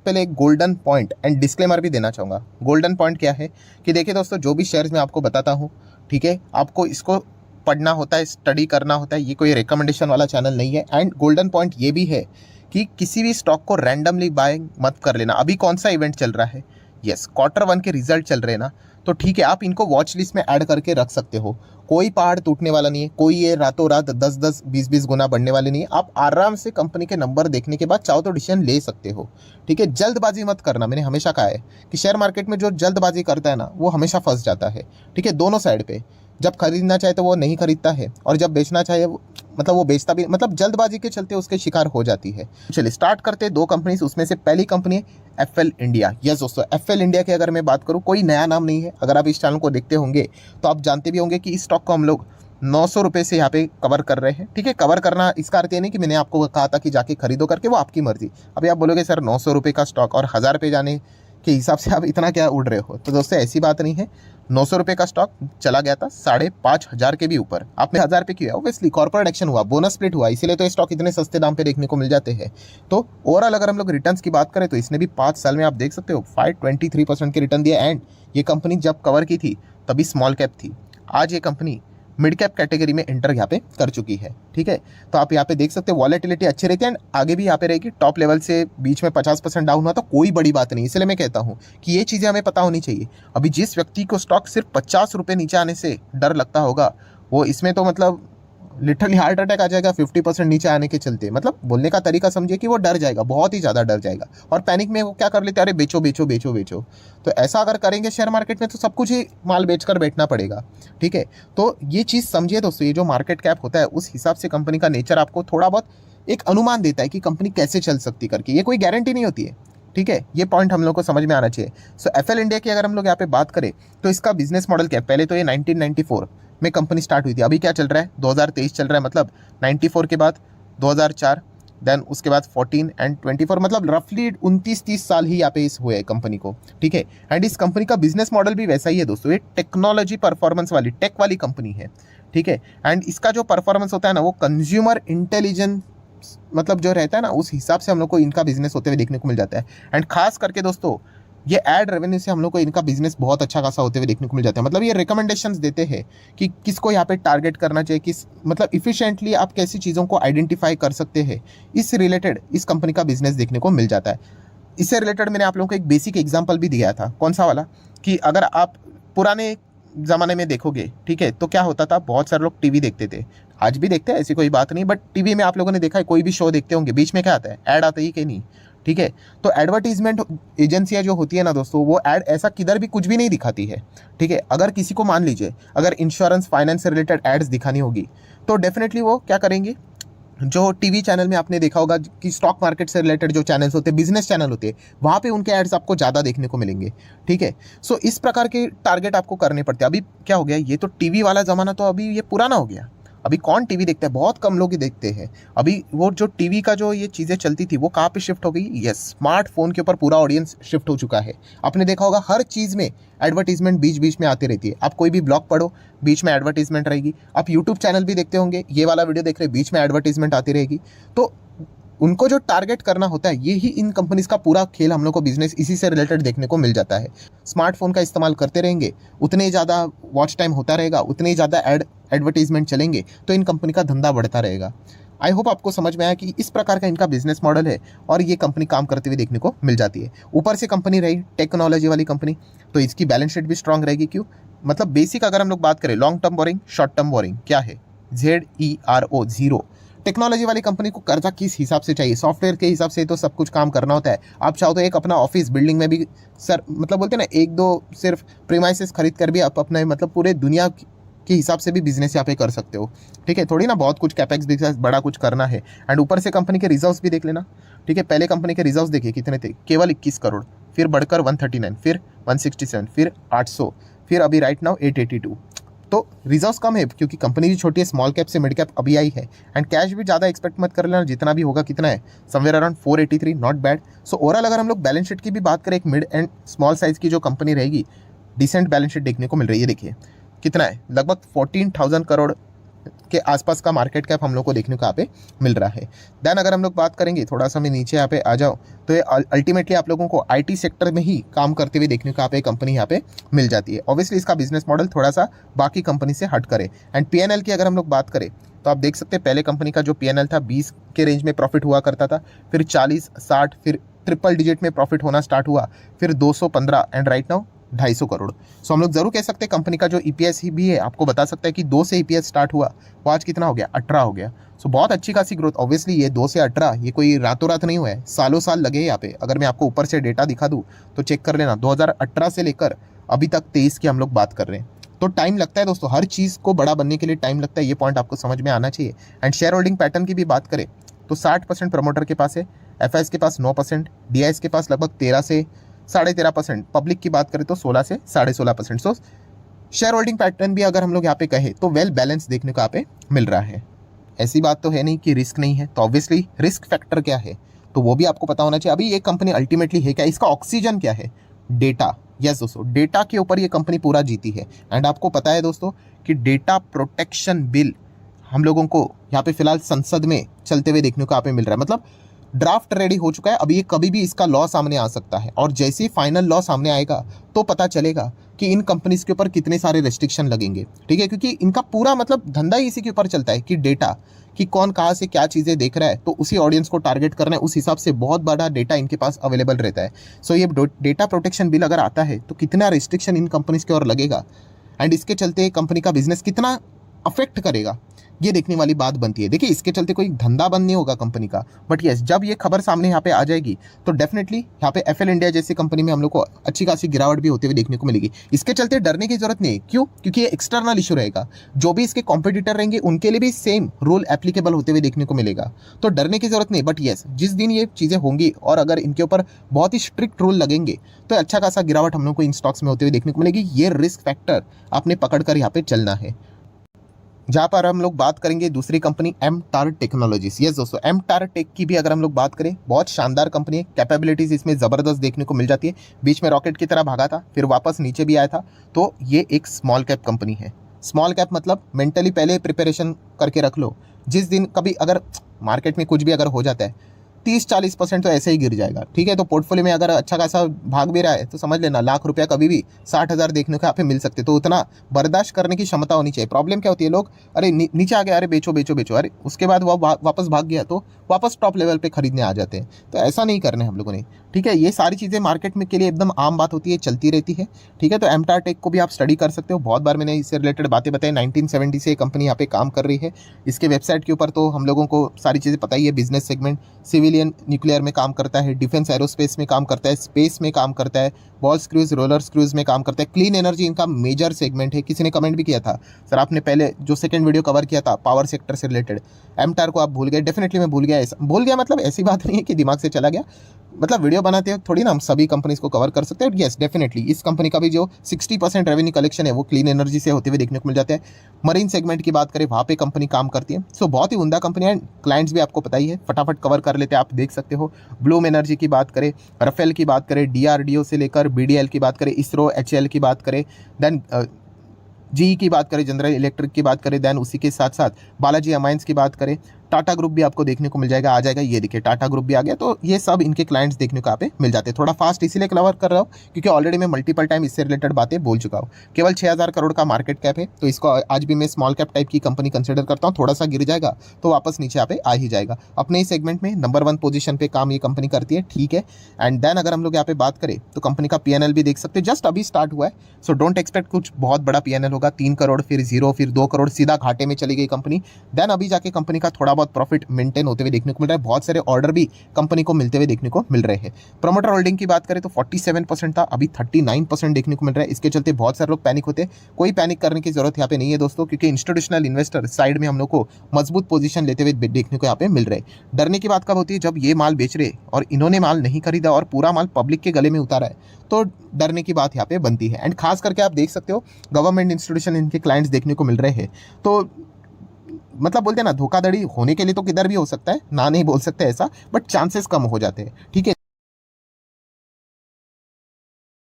पहले एक golden point and disclaimer भी देना चाहूँगा। गोल्डन पॉइंट क्या है कि देखिए दोस्तों, जो भी शेयर्स मैं आपको बताता हूँ, ठीक है, आपको इसको पढ़ना होता है, स्टडी करना होता है, ये कोई रिकमेंडेशन वाला चैनल नहीं है। एंड गोल्डन पॉइंट ये भी है कि किसी भी स्टॉक को रैंडमली बाइंग मत कर लेना। अभी कौन सा इवेंट चल रहा है, यस, Q1 के रिजल्ट चल रहे हैं ना, तो ठीक है, आप इनको वॉच लिस्ट में ऐड करके रख सकते हो। कोई पहाड़ टूटने वाला नहीं है, कोई ये रातों रात 10-10, 20-20 गुना बढ़ने वाले नहीं है। आप आराम से कंपनी के नंबर देखने के बाद चाहो तो डिसीजन ले सकते हो, ठीक है। जल्दबाजी मत करना। मैंने हमेशा कहा है कि शेयर मार्केट में जो जल्दबाजी करता है ना, वो हमेशा फंस जाता है, ठीक है। दोनों साइड पे, जब खरीदना चाहे तो वो नहीं खरीदता है, और जब बेचना चाहे मतलब वो बेचता भी, मतलब जल्दबाजी के चलते उसके शिकार हो जाती है। चलिए स्टार्ट करते हैं। 2 कंपनीज, उसमें से पहली कंपनी है FL इंडिया। यस दोस्तों, FL इंडिया की अगर मैं बात करूँ, कोई नया नाम नहीं है। अगर आप इस चैनल को देखते होंगे तो आप जानते भी होंगे कि इस स्टॉक को हम लोग 900 रुपये से यहाँ पे कवर कर रहे हैं, ठीक है। कवर करना इसका अर्थ ये नहीं कि मैंने आपको कहा था कि जाके खरीदो करके, वो आपकी मर्जी। अभी आप बोलोगे सर 900 रुपये का स्टॉक और 1000 रुपये जाने के हिसाब से आप इतना क्या उड़ रहे हो, तो दोस्तों ऐसी बात नहीं है। 900 रुपये का स्टॉक चला गया था 5,500 के भी ऊपर। आपने 1000 रुपये किया, ऑब्वियसली कॉर्पोरेट एक्शन हुआ, बोनस स्प्लिट हुआ, इसीलिए तो ये स्टॉक इतने सस्ते दाम पे देखने को मिल जाते हैं। तो ओवरऑल अगर हम लोग रिटर्न्स की बात करें तो इसने भी 5 साल में आप देख सकते हो 523% के रिटर्न दिया। एंड ये कंपनी जब कवर की थी तभी स्मॉल कैप थी, आज ये कंपनी मिड कैप कैटेगरी में एंटर यहाँ पे कर चुकी है, ठीक है। तो आप यहाँ पे देख सकते हो वॉलेटिलिटी अच्छी रहती है, एंड आगे भी यहाँ पे रहेगी। टॉप लेवल से बीच में 50% डाउन हुआ तो कोई बड़ी बात नहीं, इसलिए मैं कहता हूँ कि ये चीज़ें हमें पता होनी चाहिए। अभी जिस व्यक्ति को स्टॉक सिर्फ 50 रुपये नीचे आने से डर लगता होगा, वो इसमें तो मतलब लिटरली हार्ट अटैक आ जाएगा 50% नीचे आने के चलते। मतलब बोलने का तरीका समझिए कि वो डर जाएगा, बहुत ही ज़्यादा डर जाएगा, और पैनिक में वो क्या कर लेते हैं, अरे बेचो बेचो बेचो बेचो। तो ऐसा अगर करेंगे शेयर मार्केट में तो सब कुछ ही माल बेचकर बैठना पड़ेगा, ठीक है। तो ये चीज़ समझिए दोस्तों, ये जो मार्केट कैप होता है उस हिसाब से कंपनी का नेचर आपको थोड़ा बहुत एक अनुमान देता है कि कंपनी कैसे चल सकती करके, ये कोई गारंटी नहीं होती है, ठीक है। ये पॉइंट हम लोग को समझ में आना चाहिए। सो FL इंडिया की अगर हम लोग यहाँ पे बात करें तो इसका बिजनेस मॉडल क्या है, पहले तो ये 1994 में कंपनी स्टार्ट हुई थी। अभी क्या चल रहा है, 2023 चल रहा है, मतलब 94 के बाद 2004, देन उसके बाद 14 एंड 24, मतलब रफली 29-30 साल ही यहाँ पे इस हुए कंपनी को, ठीक है। एंड इस कंपनी का बिजनेस मॉडल भी वैसा ही है दोस्तों, ये टेक्नोलॉजी परफॉर्मेंस वाली, टेक वाली कंपनी है, ठीक है। एंड इसका जो परफॉर्मेंस होता है ना, वो कंज्यूमर इंटेलिजेंस मतलब जो रहता है ना, उस हिसाब से हम लोग को इनका बिजनेस होते हुए देखने को मिल जाता है। एंड खास करके दोस्तों ये एड रेवेन्यू से हम लोग को इनका बिजनेस बहुत अच्छा खासा होते हुए देखने को मिल जाता है। मतलब ये रिकमेंडेशंस देते हैं कि किसको यहाँ पे टारगेट करना चाहिए, किस मतलब इफिशिएंटली आप कैसी चीज़ों को आइडेंटिफाई कर सकते हैं, इस रिलेटेड इस कंपनी का बिजनेस देखने को मिल जाता है। इससे रिलेटेड मैंने आप लोगों को एक बेसिक एग्जाम्पल भी दिया था, कौन सा वाला, कि अगर आप पुराने ज़माने में देखोगे, ठीक है, तो क्या होता था, बहुत सारे लोग टीवी देखते थे, आज भी देखते हैं, ऐसी कोई बात नहीं, बट टीवी में आप लोगों ने देखा है, कोई भी शो देखते होंगे, बीच में क्या आता है, ऐड आता ही कि नहीं, ठीक है। तो एडवर्टीजमेंट एजेंसियां जो होती है ना दोस्तों, वो ऐड ऐसा किधर भी कुछ भी नहीं दिखाती है, ठीक है। अगर किसी को मान लीजिए अगर इंश्योरेंस फाइनेंस से रिलेटेड एड्स दिखानी होगी तो डेफिनेटली वो क्या करेंगे, जो टीवी चैनल में आपने देखा होगा कि स्टॉक मार्केट से रिलेटेड जो चैनल्स होते हैं, बिजनेस चैनल होते हैं, वहाँ पे उनके एड्स आपको ज़्यादा देखने को मिलेंगे, ठीक है। सो इस प्रकार के टारगेट आपको करने पड़ते हैं। अभी क्या हो गया, ये तो टीवी वाला ज़माना तो अभी ये पुराना हो गया, अभी कौन टीवी देखता है, बहुत कम लोग ही देखते हैं। अभी वो जो टीवी का जो ये चीज़ें चलती थी वो कहाँ पे शिफ्ट हो गई, यस, स्मार्टफोन के ऊपर पूरा ऑडियंस शिफ्ट हो चुका है। आपने देखा होगा हर चीज़ में एडवर्टीजमेंट बीच बीच में आती रहती है। आप कोई भी ब्लॉग पढ़ो, बीच में एडवर्टीजमेंट रहेगी। आप यूट्यूब चैनल भी देखते होंगे, ये वाला वीडियो देख रहे, बीच में एडवर्टीजमेंट आती रहेगी। तो उनको जो टारगेट करना होता है, ये ही इन कंपनीज का पूरा खेल हम लोग को बिजनेस इसी से रिलेटेड देखने को मिल जाता है। स्मार्टफोन का इस्तेमाल करते रहेंगे, उतने ही ज़्यादा वॉच टाइम होता रहेगा, उतने ही ज़्यादा एडवर्टीजमेंट चलेंगे, तो इन कंपनी का धंधा बढ़ता रहेगा। आई होप आपको समझ में आया कि इस प्रकार का इनका बिजनेस मॉडल है और ये कंपनी काम करते हुए देखने को मिल जाती है। ऊपर से कंपनी रही टेक्नोलॉजी वाली कंपनी, तो इसकी बैलेंस शीट भी स्ट्रांग रहेगी। क्यों, मतलब बेसिक अगर हम लोग बात करें, long term borrowing, short term borrowing क्या है, ZERO, जीरो। टेक्नोलॉजी वाली कंपनी को कर्जा किस हिसाब से चाहिए, सॉफ्टवेयर के हिसाब से तो सब कुछ काम करना होता है। आप चाहो तो एक अपना ऑफिस बिल्डिंग में भी सर मतलब बोलते हैं ना, 1-2 सिर्फ प्रीमाइसेस खरीद कर भी आप अपना मतलब पूरे दुनिया के हिसाब से भी बिजनेस यहाँ पे कर सकते हो, ठीक है। थोड़ी ना बहुत कुछ कैपेक्स भी बड़ा कुछ करना है। एंड ऊपर से कंपनी के रिजर्व्स भी देख लेना, ठीक है। पहले कंपनी के रिजर्व्स देखिए कितने थे, केवल 21 करोड़, फिर बढ़कर 139, फिर 167, फिर 800, फिर अभी राइट नाउ 882। तो रिजर्व्स कम है क्योंकि कंपनी भी छोटी है, स्मॉल कैप से मिड कैप अभी आई है। एंड कैश भी ज़्यादा एक्सपेक्ट मत कर लेना, जितना भी होगा कितना है, somewhere around 483, not bad. So overall अगर हम लोग बैलेंस शीट की भी बात करें, एक मिड एंड स्मॉल साइज़ की जो कंपनी रहेगी, डिसेंट बैलेंस शीट देखने को मिल रही है। देखिए कितना है, लगभग 14,000 करोड़ के आसपास का मार्केट कैप हम लोग को देखने को यहाँ पे मिल रहा है। देन अगर हम लोग बात करेंगे, थोड़ा सा मैं नीचे यहाँ पे आ जाओ, तो ये अल्टीमेटली आप लोगों को आईटी सेक्टर में ही काम करते हुए देखने को यहाँ पे कंपनी यहाँ पे मिल जाती है। ऑब्वियसली इसका बिजनेस मॉडल थोड़ा सा बाकी कंपनी से हट करे। एंड पीएनएल की अगर हम लोग बात करें तो आप देख सकते हैं पहले कंपनी का जो पीएनएल था 20 के रेंज में प्रॉफिट हुआ करता था, फिर 40, 60, फिर ट्रिपल डिजिट में प्रॉफिट होना स्टार्ट हुआ, फिर 215 एंड राइट नाउ 250 करोड़। सो हम लोग जरूर कह सकते हैं कंपनी का जो ईपीएस ही भी है आपको बता सकता है कि 2 से ईपीएस स्टार्ट हुआ, वो आज कितना हो गया, 18 हो गया। सो बहुत अच्छी खासी ग्रोथ। ऑब्वियसली ये 2 से 18 ये कोई रातों रात नहीं हुआ है, सालों साल लगे यहाँ पे। अगर मैं आपको ऊपर से डेटा दिखा दूँ तो चेक कर लेना, 2018 से लेकर अभी तक 23 की हम लोग बात कर रहे हैं। तो टाइम लगता है दोस्तों, हर चीज़ को बड़ा बनने के लिए टाइम लगता है, ये पॉइंट आपको समझ में आना चाहिए। एंड शेयर होल्डिंग पैटर्न की भी बात करें तो 60% प्रमोटर के पास है, एफआईएस के पास 9%, डीआईएस के पास लगभग 13 से 13.5%, पब्लिक की बात करें तो 16 से 16.5%। सो शेयर होल्डिंग पैटर्न भी अगर हम लोग यहाँ पे कहें तो वेल बैलेंस देखने को यहाँ पे मिल रहा है। ऐसी बात तो है नहीं कि रिस्क नहीं है, तो ऑब्वियसली रिस्क फैक्टर क्या है तो वो भी आपको पता होना चाहिए। अभी ये कंपनी अल्टीमेटली है क्या, इसका ऑक्सीजन क्या है, डेटा। यस दोस्तों, डेटा के ऊपर ये कंपनी पूरा जीती है। एंड आपको पता है दोस्तों कि डेटा प्रोटेक्शन बिल हम लोगों को यहाँ पे फिलहाल संसद में चलते हुए देखने को यहाँ पे मिल रहा है। मतलब ड्राफ्ट रेडी हो चुका है, अभी ये कभी भी इसका लॉ सामने आ सकता है। और जैसे ही फाइनल लॉ सामने आएगा तो पता चलेगा कि इन कंपनीज के ऊपर कितने सारे रेस्ट्रिक्शन लगेंगे, ठीक है। क्योंकि इनका पूरा मतलब धंधा ही इसी के ऊपर चलता है कि डेटा, कि कौन कहाँ से क्या चीज़ें देख रहा है, तो उसी ऑडियंस को टारगेट करना है, उस हिसाब से बहुत बड़ा डेटा इनके पास अवेलेबल रहता है। सो ये डेटा प्रोटेक्शन बिल अगर आता है तो कितना रिस्ट्रिक्शन इन कंपनीज के ओर लगेगा एंड इसके चलते कंपनी का बिजनेस कितना अफेक्ट करेगा, ये देखने वाली बात बनती है। देखिए इसके चलते कोई धंधा बंद नहीं होगा कंपनी का, बट यस जब ये खबर सामने यहाँ पे आ जाएगी तो डेफिनेटली यहाँ पे एफएल इंडिया जैसी कंपनी में हम लोग को अच्छी खासी गिरावट भी होते हुए देखने को मिलेगी। इसके चलते डरने की जरूरत नहीं है, क्यों, क्योंकि ये एक्सटर्नल इशू रहेगा। जो भी इसके कॉम्पिटिटर रहेंगे उनके लिए भी सेम रूल एप्लीकेबल होते हुए देखने को मिलेगा, तो डरने की जरूरत नहीं। बट यस जिस दिन ये चीज़ें होंगी और अगर इनके ऊपर बहुत ही स्ट्रिक्ट रूल लगेंगे तो अच्छा खासा गिरावट हम लोग को इन स्टॉक्स में होते हुए देखने को मिलेगी। ये रिस्क फैक्टर आपने पकड़ कर यहाँ पे चलना है। जहाँ पर हम लोग बात करेंगे दूसरी कंपनी एमटार टेक्नोलॉजीज। यस दोस्तों, एमटार टेक की भी अगर हम लोग बात करें, बहुत शानदार कंपनी है, कैपेबिलिटीज इसमें ज़बरदस्त देखने को मिल जाती है। बीच में रॉकेट की तरह भागा था, फिर वापस नीचे भी आया था। तो ये एक स्मॉल कैप कंपनी है। स्मॉल कैप मतलब मेंटली पहले प्रिपरेशन करके रख लो, जिस दिन कभी अगर मार्केट में कुछ भी अगर हो जाता है 30-40% तो ऐसे ही गिर जाएगा, ठीक है। तो पोर्टफोलियो में अगर अच्छा खासा भाग भी रहा है तो समझ लेना लाख रुपया कभी भी 60,000 देखने को यहाँ पे मिल सकते, तो उतना बर्दाश्त करने की क्षमता होनी चाहिए। प्रॉब्लम क्या होती है, लोग अरे नीचे आ गया, अरे बेचो बेचो बेचो, अरे उसके बाद वो वापस भाग गया तो वापस टॉप लेवल पे खरीदने आ जाते हैं। तो ऐसा नहीं करना है हम लोगों ने, ठीक है। ये सारी चीज़ें मार्केट में के लिए एकदम आम बात होती है, चलती रहती है, ठीक है। तो एमटार टेक को भी आप स्टडी कर सकते हो, बहुत बार मैंने इससे रिलेटेड बातें बताई। 1970 से ये कंपनी यहाँ पे काम कर रही है। इसके वेबसाइट के ऊपर तो हम लोगों को सारी चीज़ें पता ही है। बिजनेस सेगमेंट सिविलियन न्यूक्लियर में काम करता है, डिफेंस एरोस्पेस में काम करता है, स्पेस में काम करता है, बॉल स्क्रूज रोलर स्क्रूज में काम करता है, क्लीन एनर्जी इनका मेजर सेगमेंट है। किसी ने कमेंट भी किया था, सर आपने पहले जो सेकंड वीडियो कवर किया था पावर सेक्टर से रिलेटेड, एमटार को आप भूल गए। डेफिनेटली मैं भूल गया, ऐसा भूल गया मतलब ऐसी बात नहीं है कि दिमाग से चला गया, मतलब वीडियो बनाते हैं थोड़ी ना हम सभी कंपनीज को कवर कर सकते हैं। यस डेफिनेटली इस कंपनी का भी जो 60% रेवेन्यू कलेक्शन है वो क्लीन एनर्जी से होते हुए देखने को मिल जाता है। मरीन सेगमेंट की बात करें वहाँ पे कंपनी काम करती है। सो बहुत ही उम्दा कंपनी है, क्लाइंट्स भी आपको पता ही है, फटाफट कवर कर लेते हैं, आप देख सकते हो। ब्लूम एनर्जी की बात करें, रफेल की बात करें, डीआरडीओ से लेकर बीडीएल की बात करें, इसरो, एचएएल की बात करें, देन जी की बात करें, जनरल इलेक्ट्रिक की बात करें, देन उसी के साथ साथ बालाजी अमाइंस की बात करें, टाटा ग्रुप भी आपको देखने को मिल जाएगा, आ जाएगा। ये देखिए टाटा ग्रुप भी आ गया। तो ये सब इनके क्लाइंट्स देखने को यहाँ पे मिल जाते हैं। थोड़ा फास्ट इसीलिए कवर कर रहा हूँ क्योंकि ऑलरेडी मैं मल्टीपल टाइम इससे रिलेटेड बातें बोल चुका हूँ। केवल 6,000 करोड़ का मार्केट कैप है, तो इसको आज भी मैं स्मॉल कैप टाइप की कंपनी कंसिडर करता हूँ। थोड़ा सा गिर जाएगा तो वापस नीचे यहाँ पे आ ही जाएगा। अपने ही सेगमेंट में नंबर 1 पोजीशन पे काम ये कंपनी करती है, ठीक है। एंड देन अगर हम लोग यहाँ पे बात करें तो कंपनी का पीएनएल भी देख सकते हैं, जस्ट अभी स्टार्ट हुआ है। सो डोंट एक्सपेक्ट कुछ बहुत बड़ा पीएनएल होगा। 3 करोड़, फिर 0, फिर 2 करोड़, सीधा घाटे में चली गई कंपनी। देन अभी जाके कंपनी का थोड़ा बहुत प्रॉफिट मेंटेन होते हुए देखने को मिल रहा है। बहुत सारे ऑर्डर भी कंपनी को मिलते हुए देखने को मिल रहे हैं। प्रमोटर होल्डिंग की बात करें तो 47% था, अभी 39% देखने को मिल रहा है। इसके चलते बहुत सारे लोग पैनिक होते हैं, कोई पैनिक करने की जरूरत यहाँ पे नहीं है दोस्तों, क्योंकि इंस्टीट्यूशनल इन्वेस्टर साइड में हम लोग को मजबूत पोजीशन लेते हुए देखने को यहाँ पे मिल रहे हैं। डरने की बात कब होती है, जब ये माल बेच रहे और इन्होंने माल नहीं खरीदा और पूरा माल पब्लिक के गले में उतारा है, तो डरने की बात यहाँ पे बनती है। एंड खास करके आप देख सकते हो गवर्नमेंट इंस्टीट्यूशन इनके क्लाइंट्स देखने को मिल रहे हैं। तो मतलब बोलते हैं ना, धोखाधड़ी होने के लिए तो किधर भी हो सकता है, ना नहीं बोल सकते ऐसा, बट चांसेस कम हो जाते हैं, ठीक है।